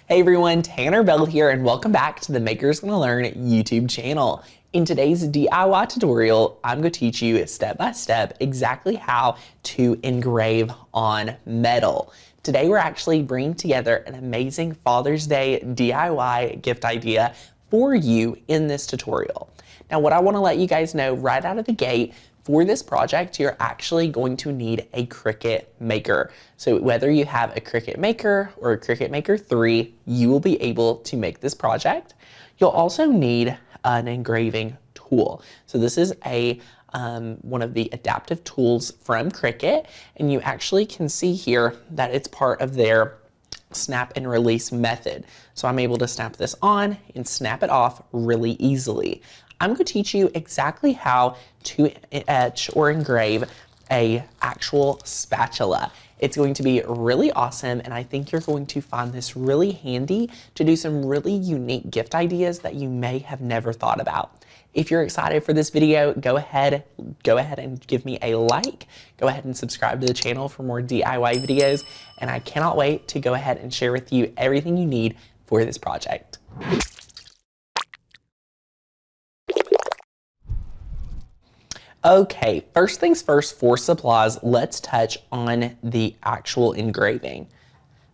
Hey everyone, Tanner Bell here and welcome back to the Maker's Gonna Learn YouTube channel. In today's DIY tutorial, I'm going to teach you step by step exactly how to engrave on metal. Today we're actually bringing together an amazing Father's Day DIY gift idea for you in this tutorial. Now what I want to let you guys know right out of the gate, for this project, you're actually going to need a Cricut Maker. So whether you have a Cricut Maker or a Cricut Maker 3, you will be able to make this project. You'll also need an engraving tool. So this is one of the adaptive tools from Cricut, and you actually can see here that it's part of their snap and release method. So I'm able to snap this on and snap it off really easily. I'm going to teach you exactly how to etch or engrave a actual spatula. It's going to be really awesome, and I think you're going to find this really handy to do some really unique gift ideas that you may have never thought about. If you're excited for this video, go ahead and give me a like. Go ahead and subscribe to the channel for more DIY videos, and I cannot wait to go ahead and share with you everything you need for this project. Okay, first things first, for supplies, let's touch on the actual engraving.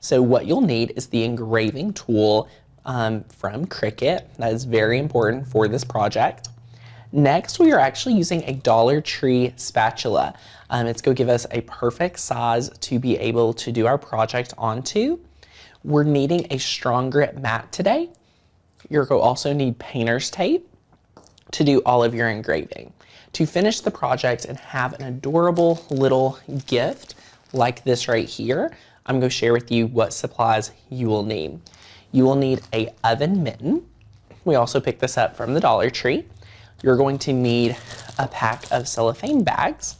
So what you'll need is the engraving tool from Cricut. That is very important for this project. Next, we are actually using a Dollar Tree spatula. It's going to give us a perfect size to be able to do our project onto. We're needing a strong grip mat today. You're going to also need painter's tape to do all of your engraving. To finish the project and have an adorable little gift like this right here, I'm going to share with you what supplies you will need. You will need an oven mitten. We also picked this up from the Dollar Tree. You're going to need a pack of cellophane bags.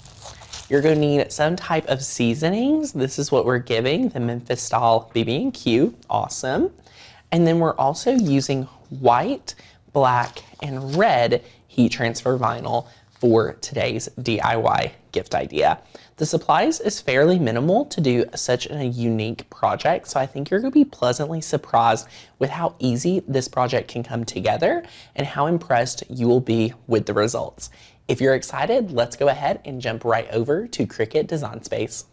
You're going to need some type of seasonings. This is what we're giving, the Memphis style BB&Q. Awesome. And then we're also using white, black, and red heat transfer vinyl for today's DIY gift idea. The supplies is fairly minimal to do such a unique project, so I think you're going to be pleasantly surprised with how easy this project can come together and how impressed you will be with the results. If you're excited, let's go ahead and jump right over to Cricut Design Space.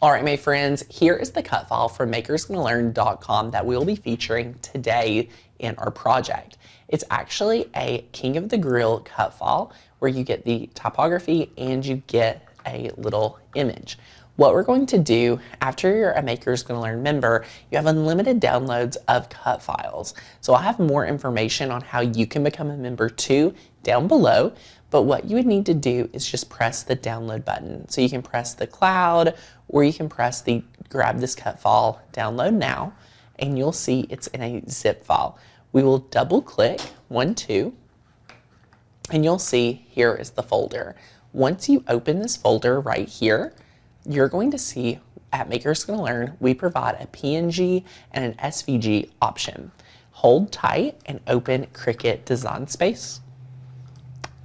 All right, my friends, here is the cut file from makersgonnalearn.com that we'll be featuring today in our project. It's actually a King of the Grill cut file where you get the typography and you get a little image. What we're going to do after you're a Maker's Gonna Learn member, you have unlimited downloads of cut files. So I'll have more information on how you can become a member too down below. But what you would need to do is just press the download button. So you can press the cloud or you can press the grab this cut file, download now, and you'll see it's in a zip file. We will double click 1, 2, and you'll see here is the folder. Once you open this folder right here, you're going to see at Maker's Gonna Learn, we provide a PNG and an SVG option. Hold tight and open Cricut Design Space.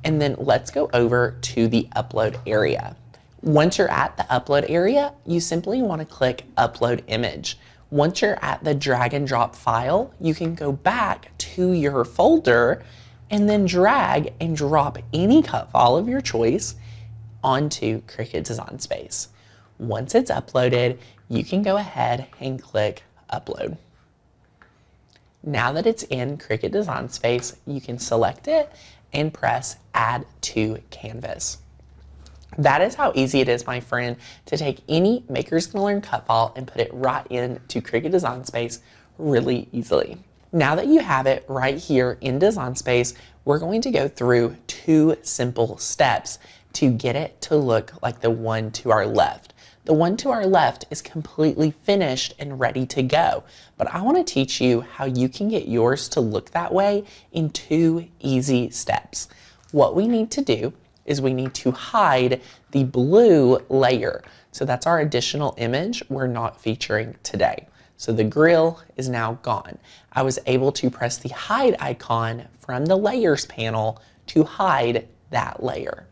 And then let's go over to the upload area. Once you're at the upload area, you simply want to click upload image. Once you're at the drag and drop file, you can go back to your folder and then drag and drop any cut file of your choice onto Cricut Design Space. Once it's uploaded, you can go ahead and click upload. Now that it's in Cricut Design Space, you can select it and press add to canvas. That is how easy it is, my friend, to take any Maker's Gonna Learn cut file and put it right into Cricut Design Space really easily. Now that you have it right here in Design Space, we're going to go through 2 simple steps to get it to look like the one to our left. The one to our left is completely finished and ready to go, but I want to teach you how you can get yours to look that way in 2 easy steps. What we need to do is we need to hide the blue layer. So that's our additional image we're not featuring today. So the grill is now gone. I was able to press the hide icon from the layers panel to hide that layer.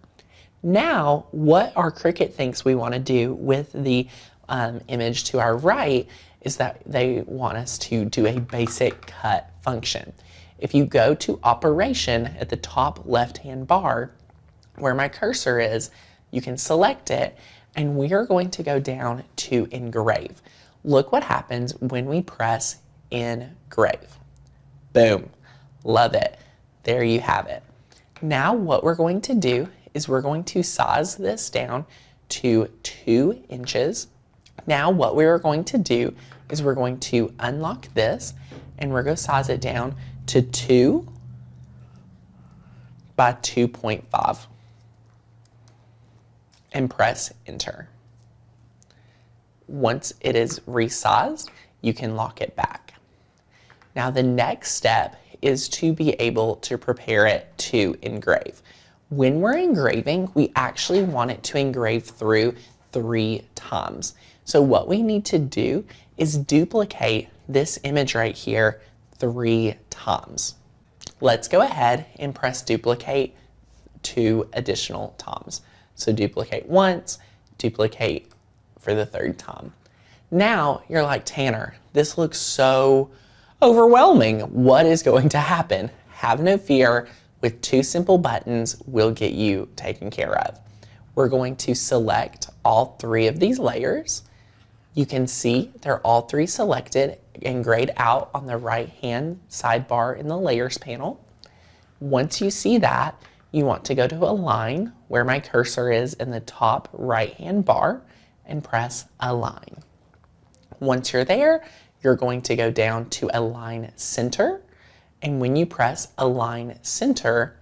Now, what our Cricut thinks we want to do with the image to our right is that they want us to do a basic cut function. If you go to Operation at the top left-hand bar, where my cursor is, you can select it, and we are going to go down to Engrave. Look what happens when we press Engrave. Boom. Love it. There you have it. Now what we're going to do is we're going to size this down to 2 inches. Now what we're going to do is we're going to unlock this, and we're going to size it down to 2 by 2.5 and press enter. Once it is resized, you can lock it back. Now the next step is to be able to prepare it to engrave. When we're engraving, we actually want it to engrave through 3 times. So what we need to do is duplicate this image right here 3 times. Let's go ahead and press duplicate 2 additional times. So duplicate once, duplicate for the 3rd time. Now you're like, Tanner, this looks so overwhelming. What is going to happen? Have no fear. With 2 simple buttons, we'll get you taken care of. We're going to select all 3 of these layers. You can see they're all 3 selected and grayed out on the right-hand sidebar in the Layers panel. Once you see that, you want to go to Align, where my cursor is in the top right-hand bar, and press Align. Once you're there, you're going to go down to Align Center, and when you press Align Center,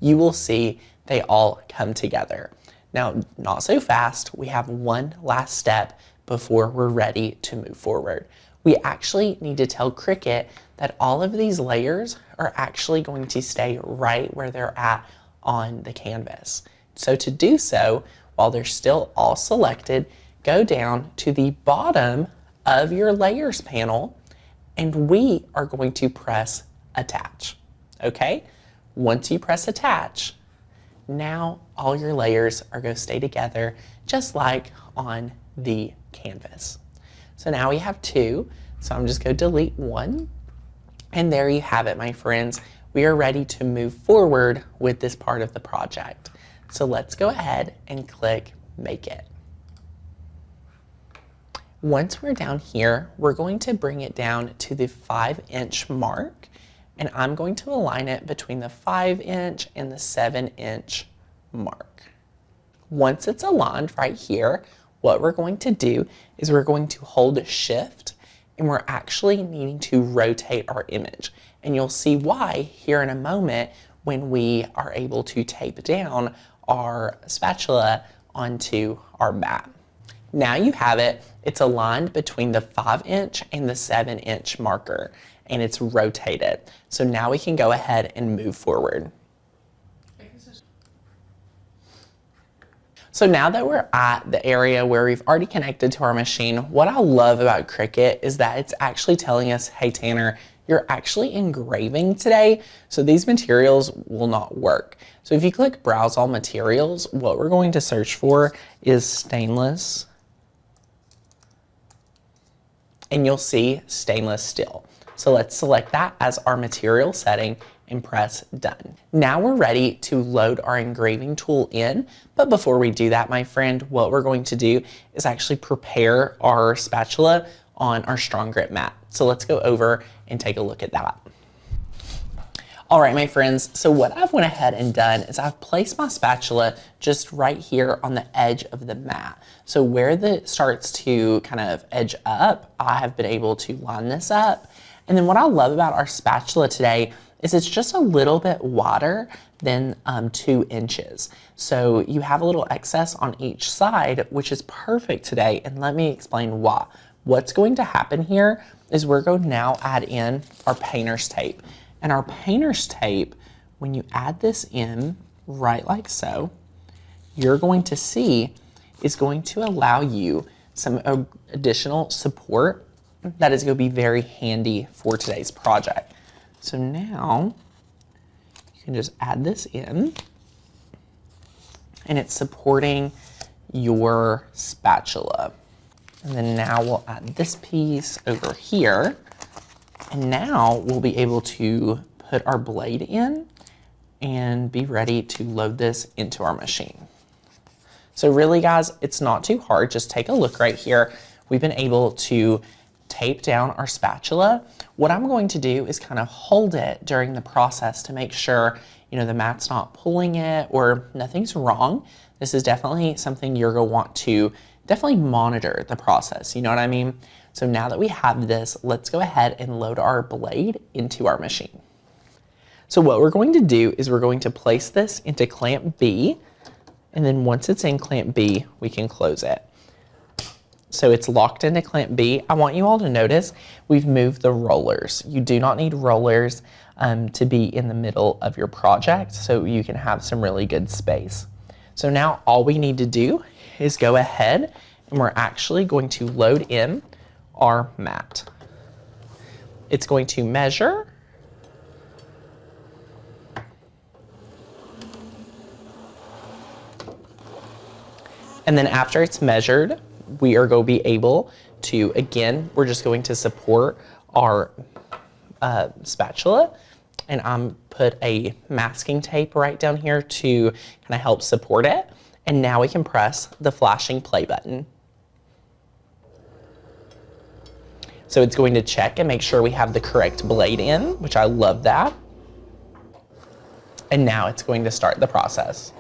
you will see they all come together. Now, not so fast. We have one last step before we're ready to move forward. We actually need to tell Cricut that all of these layers are actually going to stay right where they're at on the canvas. So to do so, while they're still all selected, go down to the bottom of your Layers panel, and we are going to press Attach. Okay? Once you press Attach, now all your layers are going to stay together just like on the canvas. So now we have 2, so I'm just going to delete 1, and there you have it, my friends. We are ready to move forward with this part of the project. So let's go ahead and click Make It. Once we're down here, we're going to bring it down to the 5-inch mark, and I'm going to align it between the 5-inch and the 7-inch mark. Once it's aligned right here, what we're going to do is we're going to hold Shift, and we're actually needing to rotate our image. And you'll see why here in a moment when we are able to tape down our spatula onto our mat. Now you have it. It's aligned between the 5-inch and the 7-inch marker, and it's rotated. So now we can go ahead and move forward. So now that we're at the area where we've already connected to our machine, what I love about Cricut is that it's actually telling us, hey Tanner, you're actually engraving today, so these materials will not work. So if you click Browse All Materials, what we're going to search for is stainless, and you'll see stainless steel. So let's select that as our material setting and press Done. Now we're ready to load our engraving tool in, but before we do that, my friend, what we're going to do is actually prepare our spatula on our strong grip mat. So let's go over and take a look at that. All right, my friends, so what I've went ahead and done is I've placed my spatula just right here on the edge of the mat. So where it starts to kind of edge up, I have been able to line this up. And then what I love about our spatula today is it's just a little bit wider than 2 inches. So you have a little excess on each side, which is perfect today. And let me explain why. What's going to happen here is we're going to now add in our painter's tape. And our painter's tape, when you add this in right like so, you're going to see is going to allow you some additional support that is going to be very handy for today's project. So now you can just add this in, and it's supporting your spatula. And then now we'll add this piece over here. And now we'll be able to put our blade in and be ready to load this into our machine. So really guys, it's not too hard. Just take a look right here. We've been able to tape down our spatula. What I'm going to do is kind of hold it during the process to make sure, you know, the mat's not pulling it or nothing's wrong. This is definitely something you're going to want to definitely monitor the process. You know what I mean? So now that we have this, let's go ahead and load our blade into our machine. So what we're going to do is we're going to place this into clamp B, and then once it's in clamp B, we can close it. So it's locked into clamp B. I want you all to notice we've moved the rollers. You do not need rollers to be in the middle of your project, so you can have some really good space. So now all we need to do is go ahead and we're actually going to load in our mat. It's going to measure. And then after it's measured, we are going to be able to, again, we're just going to support our spatula. And I'm put a masking tape right down here to kind of help support it. And now we can press the flashing play button. So it's going to check and make sure we have the correct blade in, which I love that. And now it's going to start the process.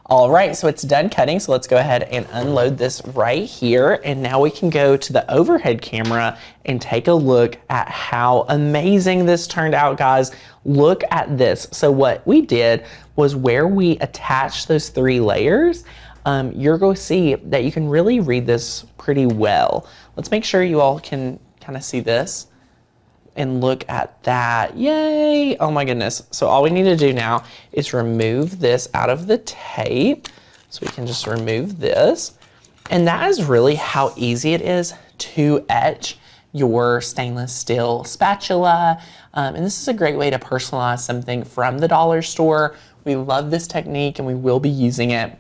All right, so it's done cutting, so let's go ahead and unload this right here. And now we can go to the overhead camera and take a look at how amazing this turned out, guys. Look at this. So what we did was where we attached those 3 layers, you're going to see that you can really read this pretty well. Let's make sure you all can kind of see this. And look at that, yay, oh my goodness. So all we need to do now is remove this out of the tape. So we can just remove this. And that is really how easy it is to etch your stainless steel spatula. And this is a great way to personalize something from the dollar store. We love this technique and we will be using it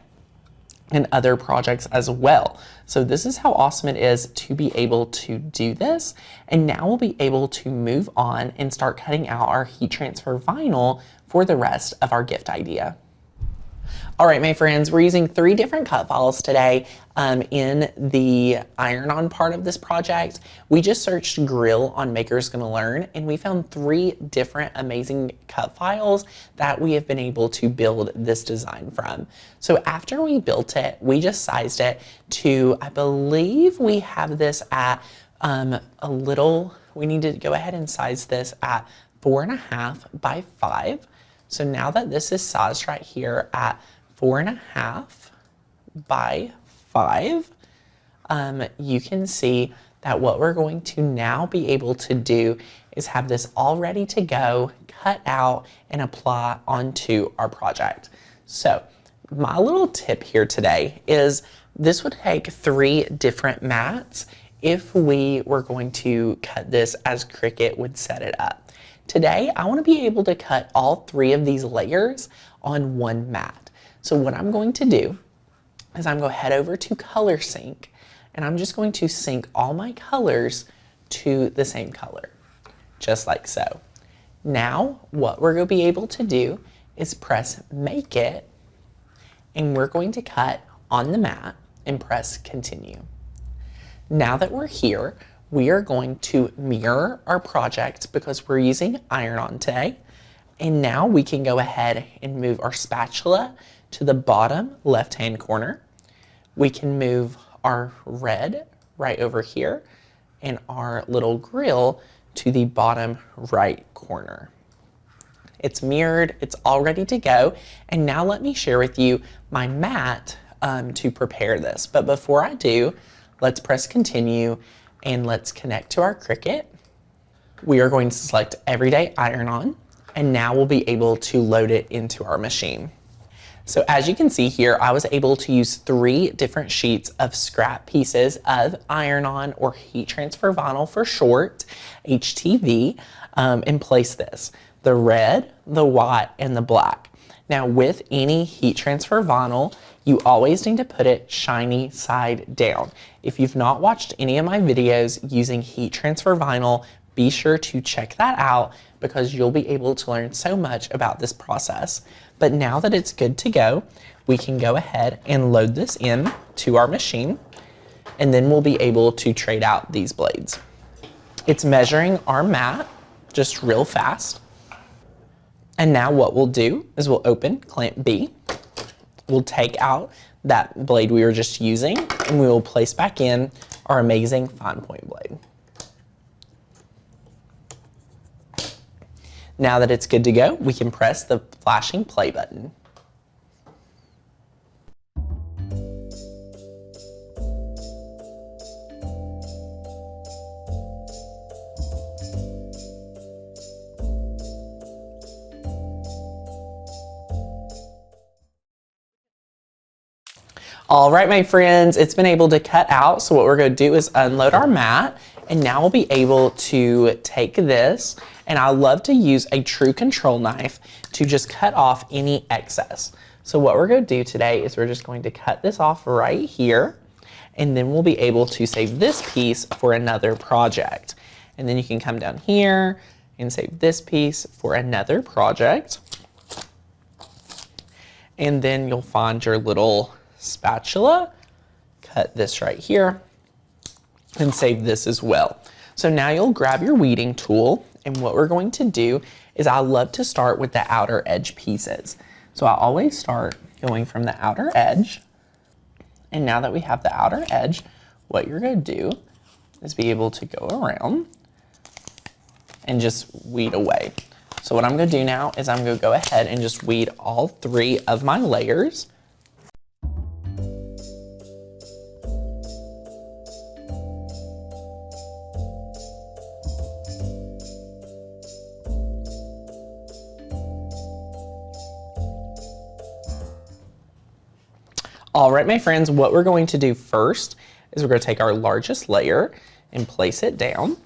in other projects as well. So this is how awesome it is to be able to do this. And now we'll be able to move on and start cutting out our heat transfer vinyl for the rest of our gift idea. All right, my friends, we're using 3 different cut files today in the iron-on part of this project. We just searched grill on Maker's Gonna Learn, and we found 3 different amazing cut files that we have been able to build this design from. So after we built it, we just sized it to, I believe we have this at we need to go ahead and size this at 4.5 by 5. So now that this is sized right here at 4.5 by 5, you can see that what we're going to now be able to do is have this all ready to go, cut out, and apply onto our project. So my little tip here today is this would take 3 different mats if we were going to cut this as Cricut would set it up. Today, I want to be able to cut all 3 of these layers on one mat. So what I'm going to do is I'm going to head over to Color Sync, and I'm just going to sync all my colors to the same color, just like so. Now, what we're going to be able to do is press Make It, and we're going to cut on the mat and press Continue. Now that we're here, we are going to mirror our project because we're using iron-on today. And now we can go ahead and move our spatula to the bottom left-hand corner. We can move our red right over here and our little grill to the bottom right corner. It's mirrored, it's all ready to go. And now let me share with you my mat to prepare this. But before I do, let's press Continue and let's connect to our Cricut. We are going to select Everyday Iron-On, and now we'll be able to load it into our machine. So as you can see here, I was able to use 3 different sheets of scrap pieces of iron-on or heat transfer vinyl for short, HTV, and place this. The red, the white, and the black. Now with any heat transfer vinyl, you always need to put it shiny side down. If you've not watched any of my videos using heat transfer vinyl, be sure to check that out because you'll be able to learn so much about this process. But now that it's good to go, we can go ahead and load this in to our machine, and then we'll be able to trade out these blades. It's measuring our mat just real fast. And now what we'll do is we'll open clamp B. We'll take out that blade we were just using, and we will place back in our amazing fine point blade. Now that it's good to go, we can press the flashing play button. All right, my friends, it's been able to cut out. So what we're going to do is unload our mat, and now we'll be able to take this, and I love to use a true control knife to just cut off any excess. So what we're going to do today is we're just going to cut this off right here, and then we'll be able to save this piece for another project. And then you can come down here and save this piece for another project. And then you'll find your little spatula, cut this right here, and save this as well. So now you'll grab your weeding tool, and what we're going to do is I love to start with the outer edge pieces. So I always start going from the outer edge, and now that we have the outer edge, what you're going to do is be able to go around and just weed away. So what I'm going to do now is I'm going to go ahead and just weed all 3 of my layers. All right, my friends, what we're going to do first is we're going to take our largest layer and place it down.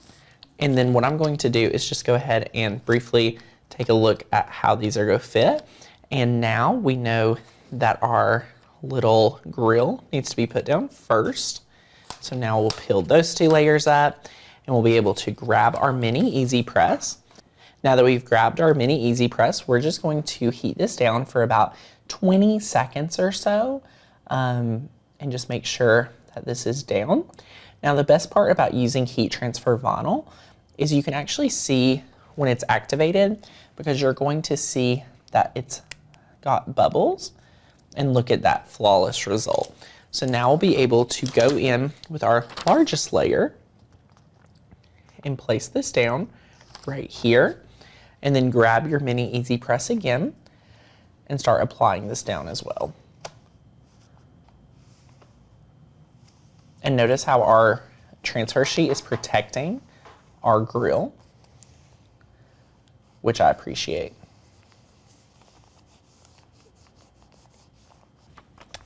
And then what I'm going to do is just go ahead and briefly take a look at how these are going to fit. And now we know that our little grill needs to be put down first. So now we'll peel those 2 layers up, and we'll be able to grab our mini EasyPress. Now that we've grabbed our mini EasyPress, we're just going to heat this down for about 20 seconds or so. And just make sure that this is down. Now the best part about using heat transfer vinyl is you can actually see when it's activated, because you're going to see that it's got bubbles, and look at that flawless result. So now we'll be able to go in with our largest layer and place this down right here, and then grab your mini EasyPress again and start applying this down as well. And notice how our transfer sheet is protecting our grill, which I appreciate.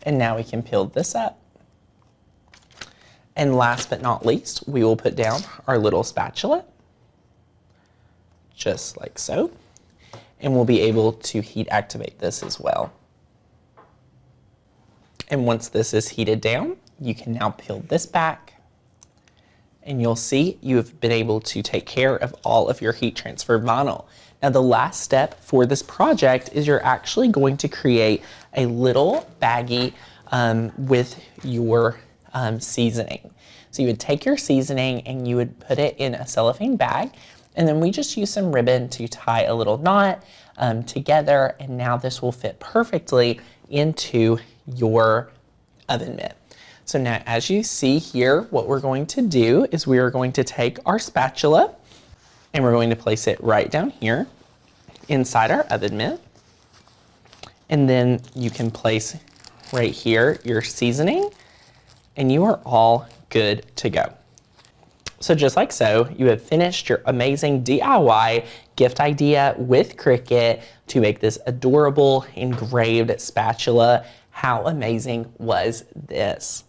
And now we can peel this up. And last but not least, we will put down our little spatula, just like so. And we'll be able to heat activate this as well. And once this is heated down, you can now peel this back, and you'll see you've been able to take care of all of your heat transfer vinyl. Now the last step for this project is you're actually going to create a little baggie with your seasoning. So you would take your seasoning and you would put it in a cellophane bag, and then we just use some ribbon to tie a little knot together, and now this will fit perfectly into your oven mitt. So now as you see here, what we're going to do is we are going to take our spatula, and we're going to place it right down here inside our oven mitt. And then you can place right here your seasoning, and you are all good to go. So just like so, you have finished your amazing DIY gift idea with Cricut to make this adorable engraved spatula. How amazing was this?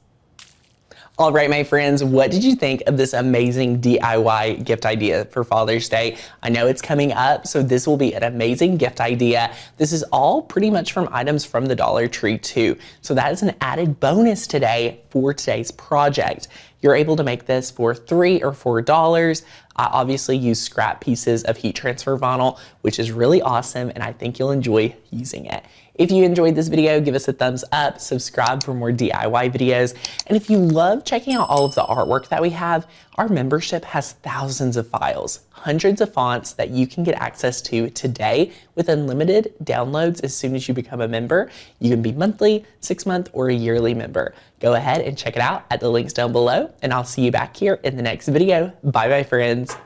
All right, my friends, what did you think of this amazing DIY gift idea for Father's Day? I know it's coming up, so this will be an amazing gift idea. This is all pretty much from items from the Dollar Tree too. So that is an added bonus today for today's project. You're able to make this for $3 or $4. I obviously use scrap pieces of heat transfer vinyl, which is really awesome, and I think you'll enjoy using it. If you enjoyed this video, give us a thumbs up, subscribe for more DIY videos, and if you love checking out all of the artwork that we have, our membership has thousands of files, hundreds of fonts that you can get access to today with unlimited downloads as soon as you become a member. You can be monthly, 6-month, or a yearly member. Go ahead and check it out at the links down below, and I'll see you back here in the next video. Bye bye, friends.